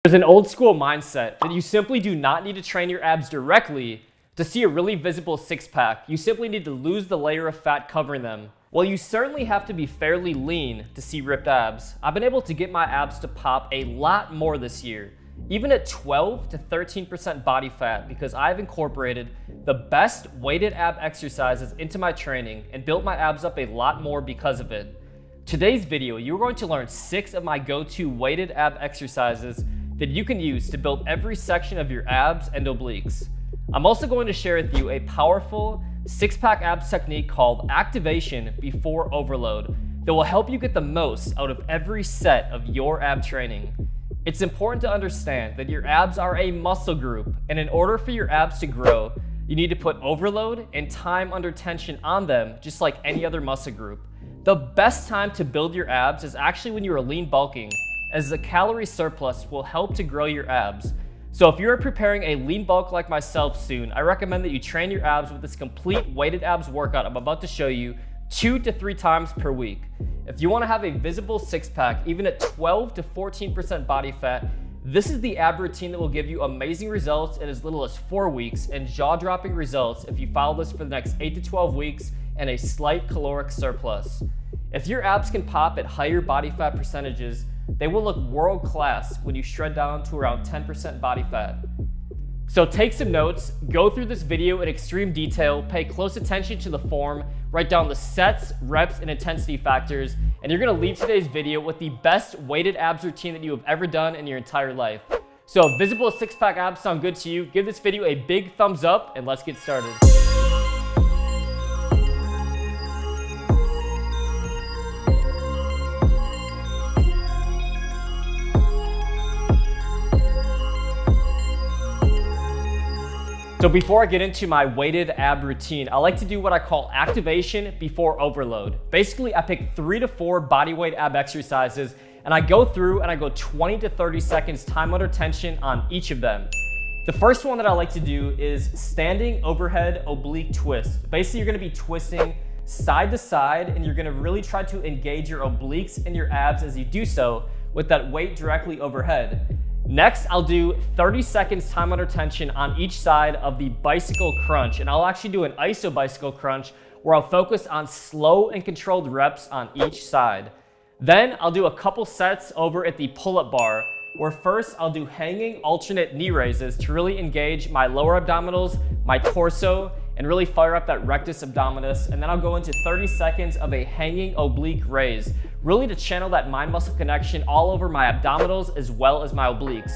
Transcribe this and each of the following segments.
There's an old school mindset that you simply do not need to train your abs directly to see a really visible six-pack. You simply need to lose the layer of fat covering them. Well, you certainly have to be fairly lean to see ripped abs. I've been able to get my abs to pop a lot more this year, even at 12 to 13% body fat, because I've incorporated the best weighted ab exercises into my training and built my abs up a lot more because of it. Today's video, you're going to learn 6 of my go-to weighted ab exercises that you can use to build every section of your abs and obliques. I'm also going to share with you a powerful six-pack abs technique called activation before overload that will help you get the most out of every set of your ab training. It's important to understand that your abs are a muscle group, and in order for your abs to grow, you need to put overload and time under tension on them, just like any other muscle group. The best time to build your abs is actually when you are lean bulking, as the calorie surplus will help to grow your abs. So if you're preparing a lean bulk like myself soon, I recommend that you train your abs with this complete weighted abs workout I'm about to show you 2 to 3 times per week. If you want to have a visible six-pack, even at 12 to 14% body fat, this is the ab routine that will give you amazing results in as little as 4 weeks and jaw-dropping results if you follow this for the next 8 to 12 weeks and a slight caloric surplus. If your abs can pop at higher body fat percentages, they will look world-class when you shred down to around 10% body fat. So take some notes, go through this video in extreme detail, pay close attention to the form, write down the sets, reps, and intensity factors, and you're gonna leave today's video with the best weighted abs routine that you have ever done in your entire life. So if visible six-pack abs sound good to you, give this video a big thumbs up and let's get started. So before I get into my weighted ab routine, I like to do what I call activation before overload. Basically, I pick 3 to 4 bodyweight ab exercises and I go through and I go 20 to 30 seconds time under tension on each of them. The first one that I like to do is standing overhead oblique twist. Basically, you're gonna be twisting side to side and you're gonna really try to engage your obliques and your abs as you do so with that weight directly overhead. Next, I'll do 30 seconds time under tension on each side of the bicycle crunch, and I'll actually do an iso bicycle crunch where I'll focus on slow and controlled reps on each side. Then I'll do a couple sets over at the pull-up bar, where first I'll do hanging alternate knee raises to really engage my lower abdominals, my torso, and really fire up that rectus abdominis. And then I'll go into 30 seconds of a hanging oblique raise, really to channel that mind-muscle connection all over my abdominals as well as my obliques.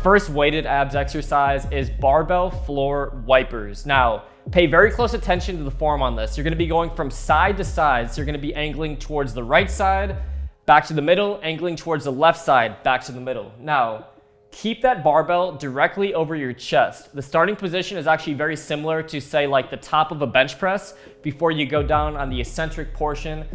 First weighted abs exercise is barbell floor wipers. Now, pay very close attention to the form on this. You're gonna be going from side to side. So you're gonna be angling towards the right side, back to the middle, angling towards the left side, back to the middle. Now, keep that barbell directly over your chest. The starting position is actually very similar to, say, like the top of a bench press before you go down on the eccentric portion.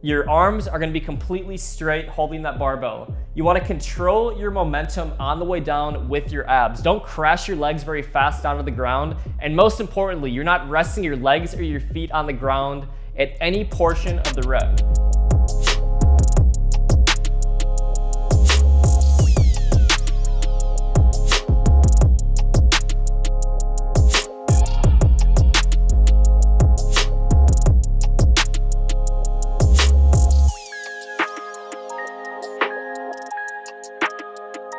Your arms are going to be completely straight holding that barbell. You want to control your momentum on the way down with your abs. Don't crash your legs very fast down to the ground. And most importantly, you're not resting your legs or your feet on the ground at any portion of the rep.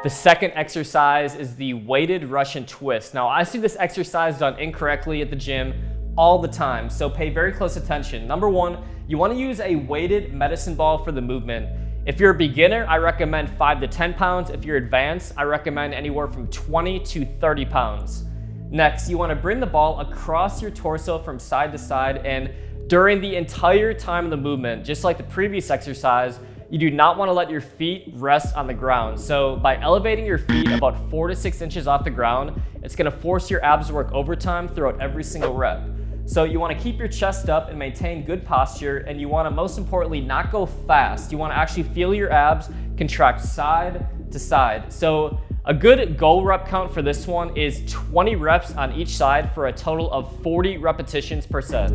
The second exercise is the weighted Russian twist. Now, I see this exercise done incorrectly at the gym all the time, so pay very close attention. Number one, you want to use a weighted medicine ball for the movement. If you're a beginner, I recommend 5 to 10 pounds. If you're advanced, I recommend anywhere from 20 to 30 pounds. Next, you want to bring the ball across your torso from side to side, and during the entire time of the movement, just like the previous exercise, you do not want to let your feet rest on the ground. So by elevating your feet about 4 to 6 inches off the ground, it's going to force your abs to work overtime throughout every single rep. So you want to keep your chest up and maintain good posture, and you want to most importantly not go fast. You want to actually feel your abs contract side to side. So a good goal rep count for this one is 20 reps on each side for a total of 40 repetitions per set.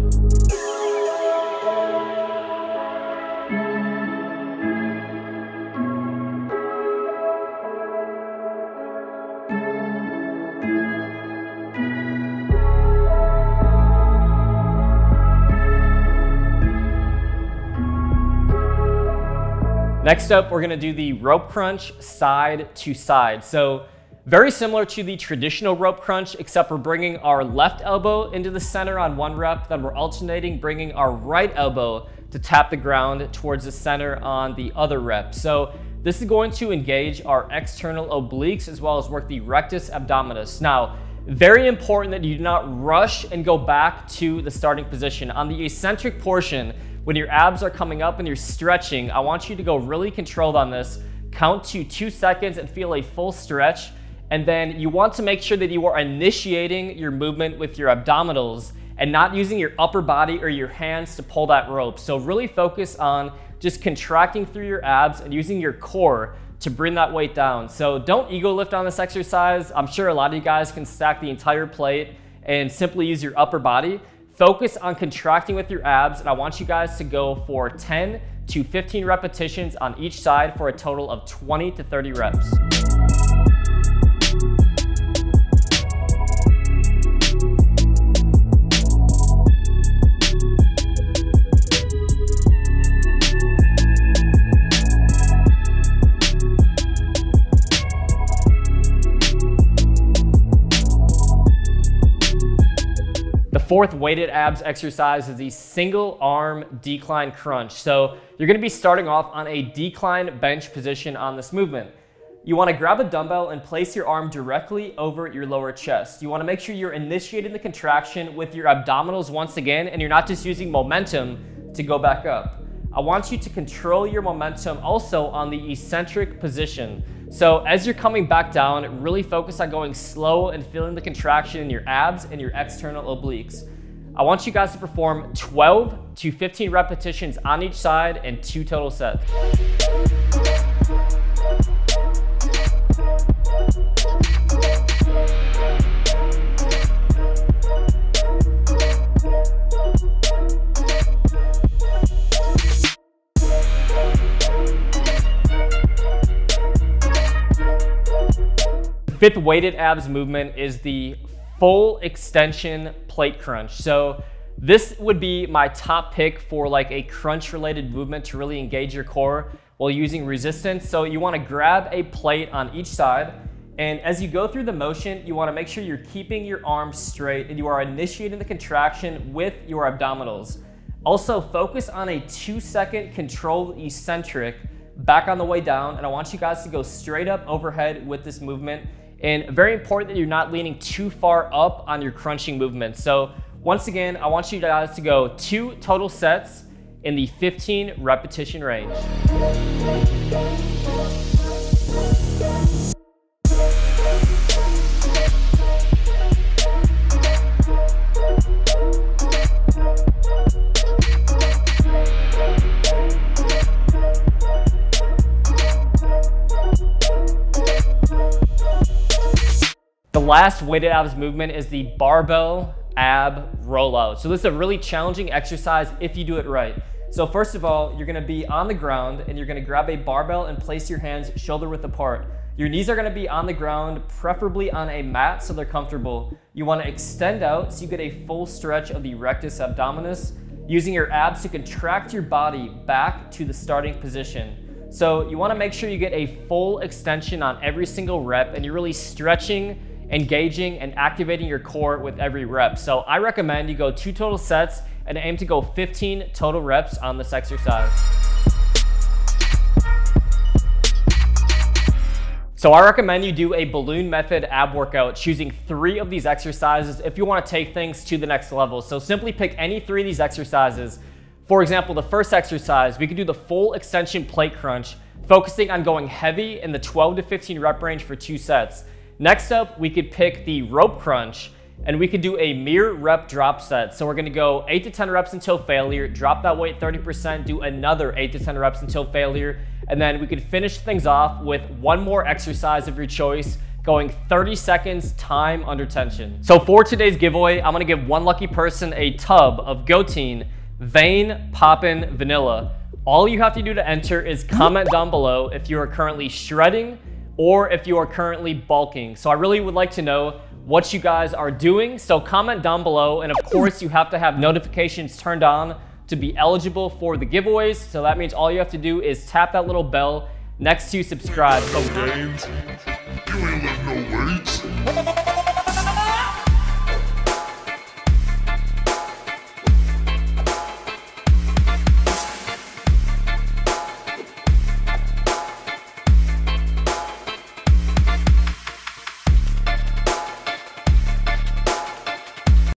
Next up, we're gonna do the rope crunch side to side. So very similar to the traditional rope crunch, except we're bringing our left elbow into the center on one rep, then we're alternating bringing our right elbow to tap the ground towards the center on the other rep. So this is going to engage our external obliques as well as work the rectus abdominis. Now, very important that you do not rush and go back to the starting position. On the eccentric portion, when your abs are coming up and you're stretching, I want you to go really controlled on this. Count to 2 seconds and feel a full stretch. And then you want to make sure that you are initiating your movement with your abdominals and not using your upper body or your hands to pull that rope. So really focus on just contracting through your abs and using your core to bring that weight down. So don't ego lift on this exercise. I'm sure a lot of you guys can stack the entire plate and simply use your upper body. Focus on contracting with your abs, and I want you guys to go for 10 to 15 repetitions on each side for a total of 20 to 30 reps. Fourth weighted abs exercise is the single arm decline crunch. So you're gonna be starting off on a decline bench position on this movement. You wanna grab a dumbbell and place your arm directly over your lower chest. You wanna make sure you're initiating the contraction with your abdominals once again, and you're not just using momentum to go back up. I want you to control your momentum also on the eccentric position. So as you're coming back down, really focus on going slow and feeling the contraction in your abs and your external obliques. I want you guys to perform 12 to 15 repetitions on each side and 2 total sets. Fifth weighted abs movement is the full extension plate crunch. So this would be my top pick for like a crunch related movement to really engage your core while using resistance. So you want to grab a plate on each side, and as you go through the motion, you want to make sure you're keeping your arms straight and you are initiating the contraction with your abdominals. Also focus on a 2-second controlled eccentric back on the way down, and I want you guys to go straight up overhead with this movement. And very important that you're not leaning too far up on your crunching movement. So once again, I want you guys to go 2 total sets in the 15 repetition range. The last weighted abs movement is the barbell ab rollout. So this is a really challenging exercise if you do it right. So first of all, you're gonna be on the ground and you're gonna grab a barbell and place your hands shoulder width apart. Your knees are gonna be on the ground, preferably on a mat so they're comfortable. You wanna extend out so you get a full stretch of the rectus abdominis, using your abs to contract your body back to the starting position. So you wanna make sure you get a full extension on every single rep and you're really stretching, engaging, and activating your core with every rep. So I recommend you go 2 total sets and aim to go 15 total reps on this exercise. So I recommend you do a balloon method ab workout, choosing 3 of these exercises if you want to take things to the next level. So simply pick any 3 of these exercises. For example, the first exercise, we could do the full extension plate crunch, focusing on going heavy in the 12 to 15 rep range for 2 sets. Next up, we could pick the rope crunch, and we could do a mirror rep drop set. So we're gonna go 8 to 10 reps until failure, drop that weight 30%, do another 8 to 10 reps until failure, and then we could finish things off with one more exercise of your choice, going 30 seconds time under tension. So for today's giveaway, I'm gonna give one lucky person a tub of Goteen Vein Poppin' Vanilla. All you have to do to enter is comment down below if you are currently shredding or if you are currently bulking. So I really would like to know what you guys are doing. So comment down below, and of course you have to have notifications turned on to be eligible for the giveaways. So that means all you have to do is tap that little bell next to subscribe. So you ain't lift no weights.